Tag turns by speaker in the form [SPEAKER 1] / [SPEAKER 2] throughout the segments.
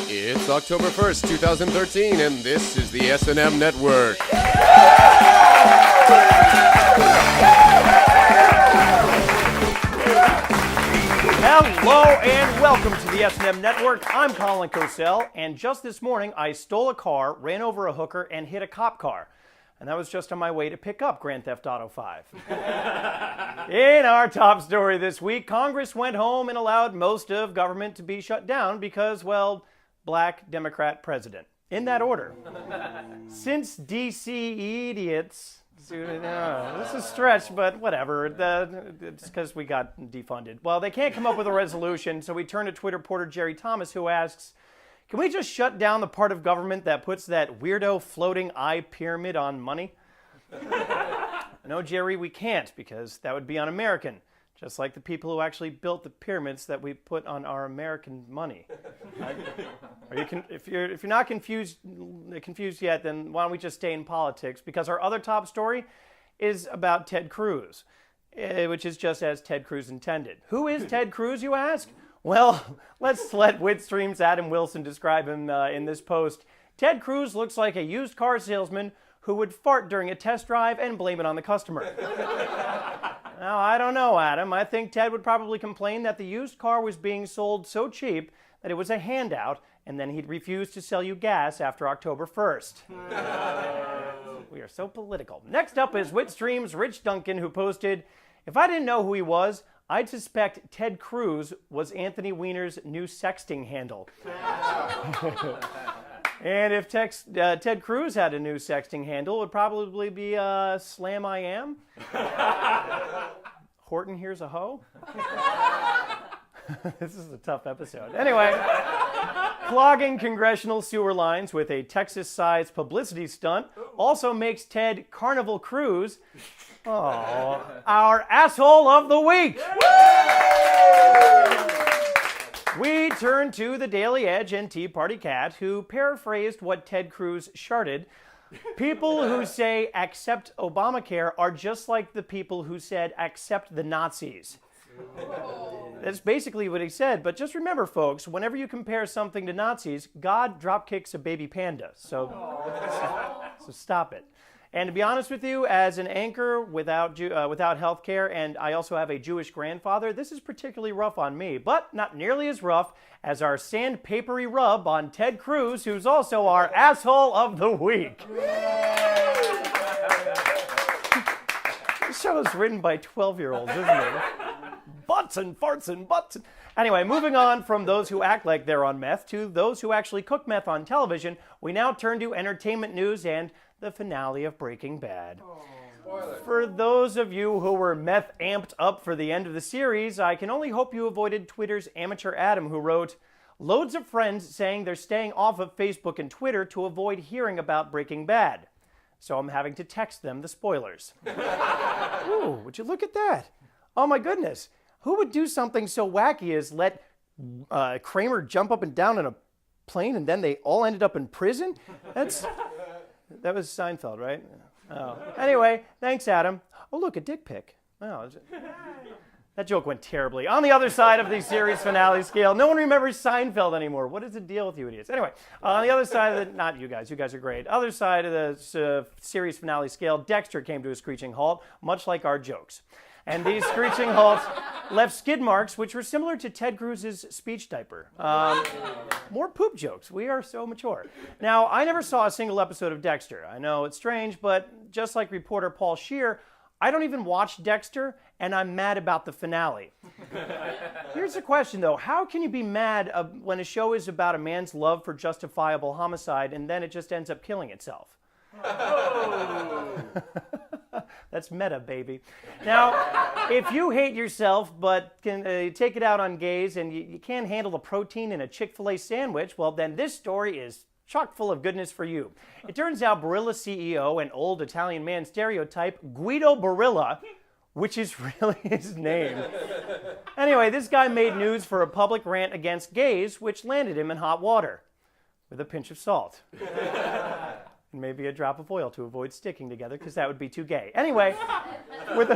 [SPEAKER 1] It's October 1st, 2013, and this is the SNM Network.
[SPEAKER 2] Hello and welcome to the S&M Network. I'm Colin Cosell, and just this morning I stole a car, ran over a hooker, and hit a cop car. And that was just on my way to pick up Grand Theft Auto 5. In our top story this week, Congress went home and allowed most of government to be shut down because, well, black Democrat president. In that order. Since D.C. idiots... This is a stretch, but whatever. It's because we got defunded. Well, they can't come up with a resolution, so we turn to Twitter porter Jerry Thomas, who asks, can we just shut down the part of government that puts that weirdo floating eye pyramid on money? No, Jerry, we can't, because that would be un-American, just like the people who actually built the pyramids that we put on our American money. If you're not confused yet, then why don't we just stay in politics? Because our other top story is about Ted Cruz, which is just as Ted Cruz intended. Who is Ted Cruz, you ask? Well, let's let Witstream's Adam Wilson describe him in this post. Ted Cruz looks like a used car salesman who would fart during a test drive and blame it on the customer. Now, I don't know, Adam. I think Ted would probably complain that the used car was being sold so cheap that it was a handout, and then he'd refuse to sell you gas after October 1st. We are so political. Next up is Witstream's Rich Duncan, who posted, if I didn't know who he was, I'd suspect Ted Cruz was Anthony Weiner's new sexting handle. And if Ted Cruz had a new sexting handle, it would probably be Slam I Am. Horton Here's a Hoe. This is a tough episode. Anyway, clogging congressional sewer lines with a Texas-sized publicity stunt also makes Ted Carnival Cruz our asshole of the week. We turn to the Daily Edge and Tea Party Cat, who paraphrased what Ted Cruz sharted. People who say accept Obamacare are just like the people who said accept the Nazis. That's basically what he said, but just remember, folks, whenever you compare something to Nazis, God dropkicks a baby panda, so stop it. And to be honest with you, as an anchor without health care, and I also have a Jewish grandfather, this is particularly rough on me, but not nearly as rough as our sandpapery rub on Ted Cruz, who's also our asshole of the week. This show is written by 12-year-olds, isn't it? Butts and farts and butts. Anyway, moving on from those who act like they're on meth to those who actually cook meth on television, we now turn to entertainment news and the finale of Breaking Bad. For those of you who were meth amped up for the end of the series, I can only hope you avoided Twitter's Amateur Adam, who wrote, loads of friends saying they're staying off of Facebook and Twitter to avoid hearing about Breaking Bad. So I'm having to text them the spoilers. Ooh, would you look at that? Oh my goodness. Who would do something so wacky as let Kramer jump up and down in a plane and then they all ended up in prison? That was Seinfeld, right? Oh. Anyway, thanks, Adam. Oh, look, a dick pic. Oh, that joke went terribly. On the other side of the series finale scale, no one remembers Seinfeld anymore. What is the deal with you idiots? Anyway, on the other side of the, not you guys are great. Other side of the series finale scale, Dexter came to a screeching halt, much like our jokes. And these screeching halts left skid marks, which were similar to Ted Cruz's speech diaper. More poop jokes. We are so mature. Now, I never saw a single episode of Dexter. I know it's strange, but just like reporter Paul Scheer, I don't even watch Dexter, and I'm mad about the finale. Here's the question, though. How can you be mad when a show is about a man's love for justifiable homicide, and then it just ends up killing itself? That's meta, baby. Now, if you hate yourself but can take it out on gays and you can't handle the protein in a Chick-fil-A sandwich, well, then this story is chock full of goodness for you. It turns out Barilla CEO and old Italian man stereotype, Guido Barilla, which is really his name. Anyway, this guy made news for a public rant against gays, which landed him in hot water with a pinch of salt. And maybe a drop of oil to avoid sticking together, because that would be too gay. Anyway, with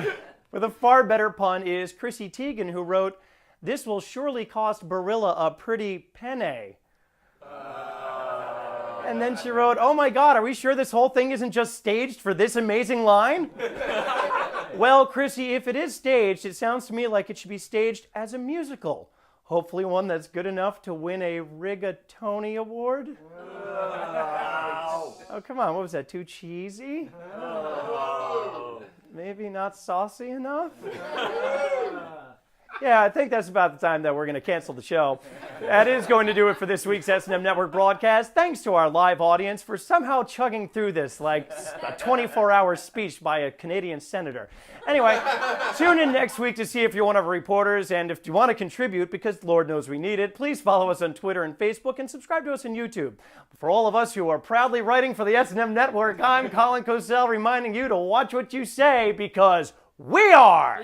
[SPEAKER 2] a far better pun is Chrissy Teigen, who wrote, "This will surely cost Barilla a pretty penny." And then she wrote, "Oh my God, are we sure this whole thing isn't just staged for this amazing line?" Well, Chrissy, if it is staged, it sounds to me like it should be staged as a musical. Hopefully one that's good enough to win a Rigatoni Award. Oh, come on, what was that, too cheesy? Maybe not saucy enough? Yeah, I think that's about the time that we're going to cancel the show. That is going to do it for this week's SNM Network broadcast. Thanks to our live audience for somehow chugging through this like a 24-hour speech by a Canadian senator. Anyway, tune in next week to see if you're one of our reporters, and if you want to contribute, because Lord knows we need it, please follow us on Twitter and Facebook and subscribe to us on YouTube. For all of us who are proudly writing for the SNM Network, I'm Colin Cosell, reminding you to watch what you say, because we are!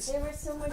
[SPEAKER 3] There was so much